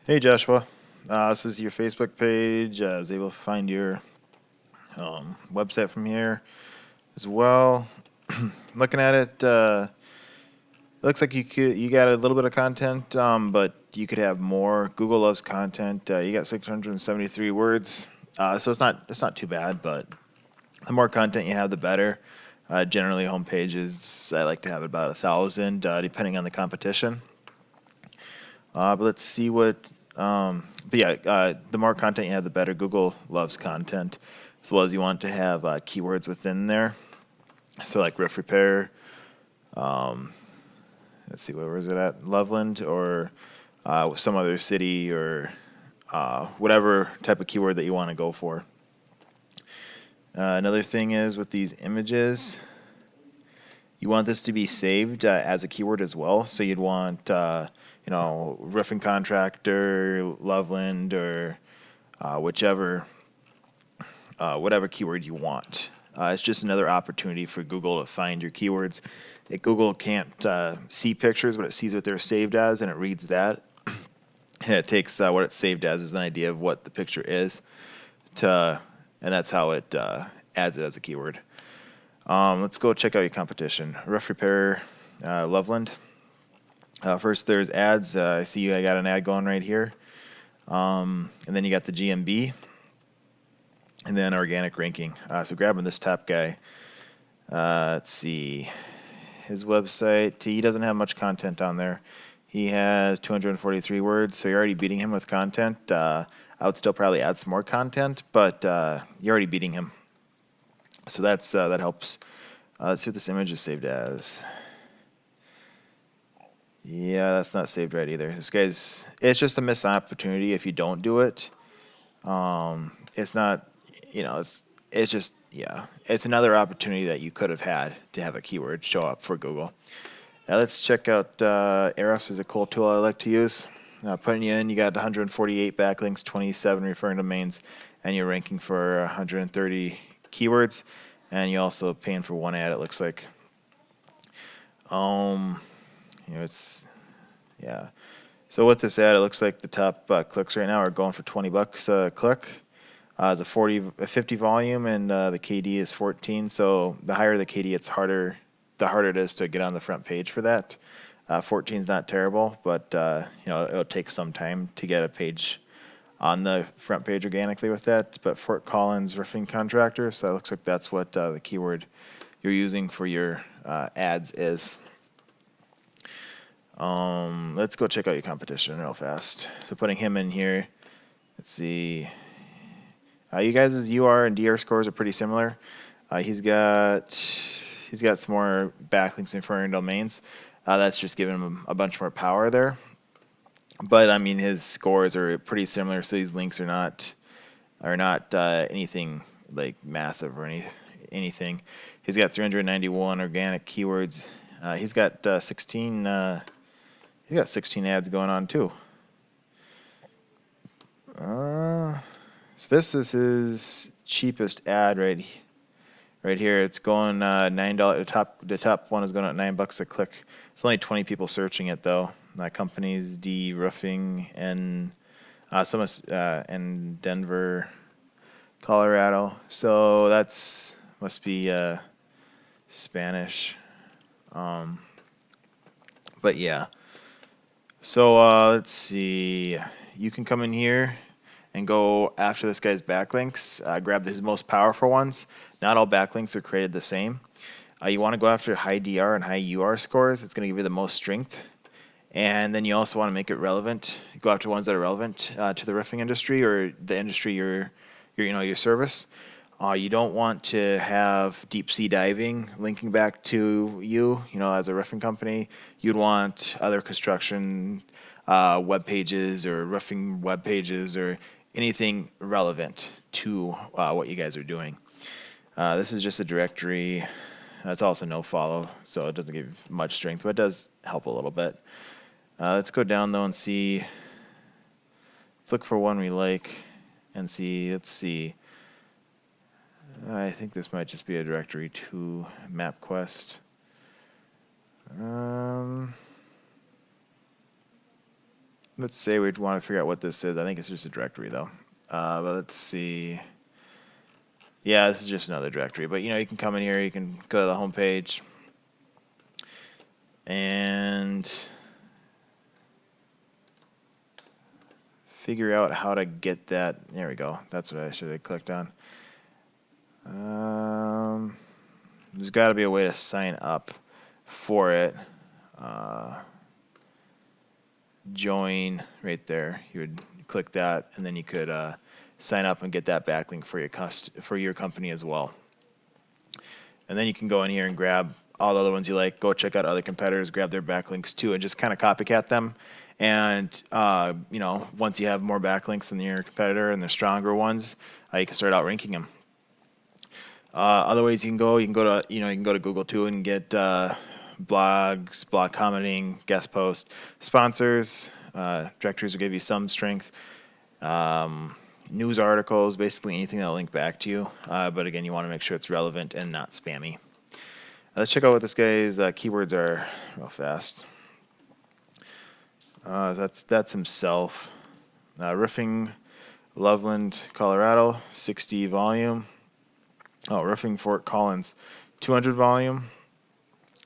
Hey Joshua, this is your Facebook page. I was able to find your website from here as well. Looking at it, looks like you got a little bit of content, but you could have more. Google loves content. You got 673 words, so it's not too bad. But the more content you have, the better. Generally, home pages I like to have about 1,000, depending on the competition. But let's see what. But yeah, the more content you have, the better. Google loves content, as well as you want to have keywords within there. So like roof repair. Um, let's see, where was it at? Loveland or some other city or whatever type of keyword that you want to go for. Another thing is with these images, you want this to be saved as a keyword as well. So you'd want, roofing contractor, Loveland, or whichever, whatever keyword you want. It's just another opportunity for Google to find your keywords. Google can't see pictures, but it sees what they're saved as, and it reads that. And it takes what it's saved as an idea of what the picture is, and that's how it adds it as a keyword. Let's go check out your competition. Roof repair, Loveland. First, there's ads. I see I got an ad going right here. And then you got the GMB, and then organic ranking. So grabbing this top guy. Let's see. His website, he doesn't have much content on there. He has 243 words, so you're already beating him with content. I would still probably add some more content, but you're already beating him. So that helps. Let's see what this image is saved as. Yeah, that's not saved right either. It's just a missed opportunity if you don't do it. It's not, it's just, yeah, it's another opportunity that you could have had to have a keyword show up for Google. Now let's check out Ahrefs is a cool tool I like to use. Putting you in, you got 148 backlinks, 27 referring domains, and you're ranking for 130 keywords, and you're also paying for one ad, it looks like. It's, yeah. So with this ad, it looks like the top clicks right now are going for $20 a click. It's a 50 volume, and the KD is 14. So the higher the KD, the harder it is to get on the front page for that. 14 is not terrible, but it'll take some time to get a page on the front page organically with that. But Fort Collins roofing contractor, so it looks like that's what the keyword you're using for your ads is. Let's go check out your competition real fast. So putting him in here, let's see. You guys' UR and DR scores are pretty similar. He's got some more backlinks and referring domains. That's just giving him a bunch more power there. But I mean, his scores are pretty similar, so these links are not anything like massive or anything. He's got 391 organic keywords. He's got 16. He's got 16 ads going on too. So this is his cheapest ad right here. It's going $9. The top one is going at $9 a click. It's only 20 people searching it though. Companies D Roofing and in Denver, Colorado. So that's must be Spanish. But yeah. So let's see. You can come in here and go after this guy's backlinks. Grab his most powerful ones. Not all backlinks are created the same. You want to go after high DR and high UR scores. It's going to give you the most strength. And then you also want to make it relevant. Go after ones that are relevant to the roofing industry or the industry your service. You don't want to have deep sea diving linking back to you, as a roofing company. You'd want other construction web pages or roofing web pages or anything relevant to what you guys are doing. This is just a directory. It's also no follow, so it doesn't give much strength, but it does help a little bit. Let's go down though and see. Let's look for one we like and see. Let's see. I think this might just be a directory to MapQuest. let's say we want to figure out what this is. I think it's just a directory though. But let's see. Yeah, this is just another directory. But you can come in here, you can go to the home page, and figure out how to get that. There we go. That's what I should have clicked on. There's got to be a way to sign up for it. Join right there. You would click that, and then you could sign up and get that backlink for your company as well. And then you can go in here and grab all the other ones you like. Go check out other competitors, grab their backlinks too, and just kind of copycat them. And once you have more backlinks than your competitor and the stronger ones, you can start outranking them. Other ways you can go to Google too and get blogs, blog commenting, guest posts, sponsors. Directories will give you some strength. News articles, basically anything that'll link back to you. But again, you want to make sure it's relevant and not spammy. Let's check out what this guy's keywords are real fast. That's himself. Roofing, Loveland, Colorado, 60 volume. Oh, Roofing, Fort Collins, 200 volume.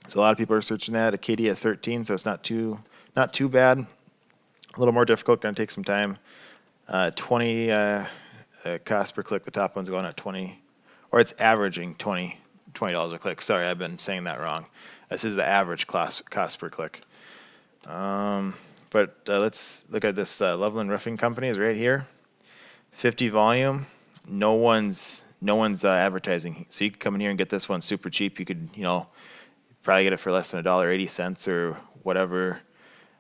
So a lot of people are searching that. A KD at 13, so it's not too bad. A little more difficult, going to take some time. 20 cost per click. The top one's going at 20, or it's averaging $20 a click. Sorry, I've been saying that wrong. This is the average cost per click. But let's look at this. Loveland Roofing Company is right here. 50 volume. No one's advertising. So you could come in here and get this one super cheap. You could probably get it for less than $1.80 or whatever.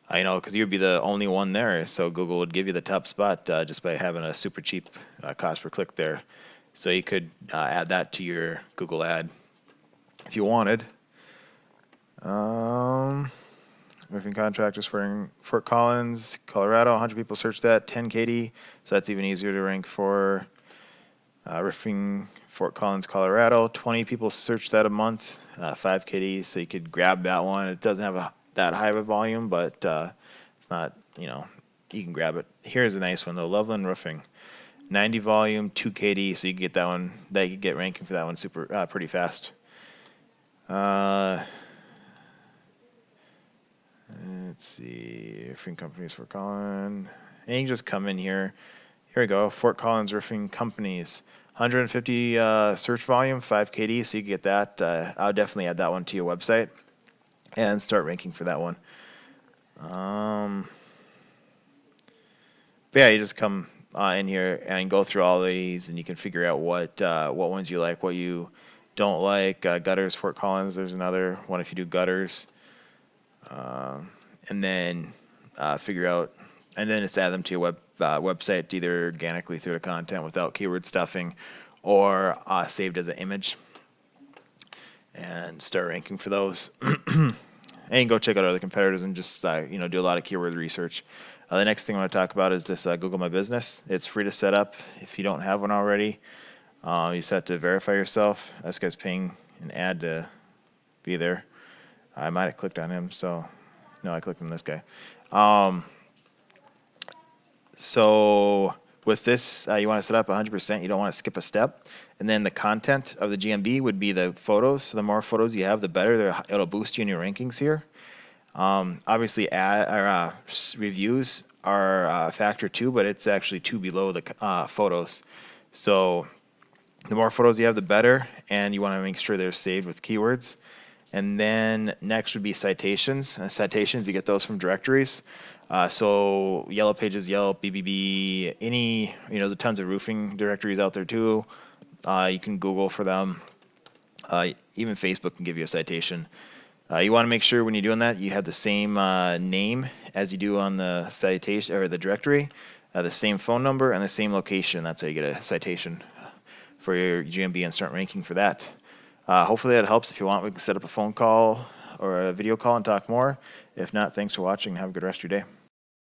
Because you'd be the only one there, so Google would give you the top spot just by having a super cheap cost per click there. So you could add that to your Google ad if you wanted. Roofing contractors for Fort Collins, Colorado. 100 people searched that. 10 KD, so that's even easier to rank for. Roofing Fort Collins, Colorado. 20 people searched that a month. 5 KD, so you could grab that one. It doesn't have that high of a volume, but it's not, you can grab it. Here's a nice one though, Loveland Roofing, 90 volume, 2 KD, so you can get that one. That you get ranking for that one pretty fast. Let's see, roofing companies for Collins, and you can just come in here. Here we go, Fort Collins Roofing Companies, 150 search volume, 5 KD, so you can get that. I'll definitely add that one to your website and start ranking for that one. But yeah, you just come in here and go through all these, and you can figure out what ones you like, what you don't like. Gutters, Fort Collins, there's another one if you do gutters. And then figure out, and then just add them to your website, either organically through the content without keyword stuffing, or saved as an image, and start ranking for those. And go check out other competitors and just do a lot of keyword research. The next thing I want to talk about is this Google My Business. It's free to set up if you don't have one already. You just have to verify yourself. This guy's paying an ad to be there. I might have clicked on him, so no, I clicked on this guy. So with this, you want to set up 100%. You don't want to skip a step. And then the content of the GMB would be the photos. So the more photos you have, the better. It'll boost you in your rankings here. Obviously, reviews are a factor too, but it's actually 2 below the photos. So the more photos you have, the better. And you want to make sure they're saved with keywords. And then next would be citations. Citations, you get those from directories. So Yellow Pages, Yelp, BBB, there's tons of roofing directories out there too. You can Google for them. Even Facebook can give you a citation. You want to make sure when you're doing that, you have the same name as you do on the citation or the directory, the same phone number and the same location. That's how you get a citation for your GMB and start ranking for that. Hopefully that helps. If you want, we can set up a phone call or a video call and talk more. If not, thanks for watching and have a good rest of your day.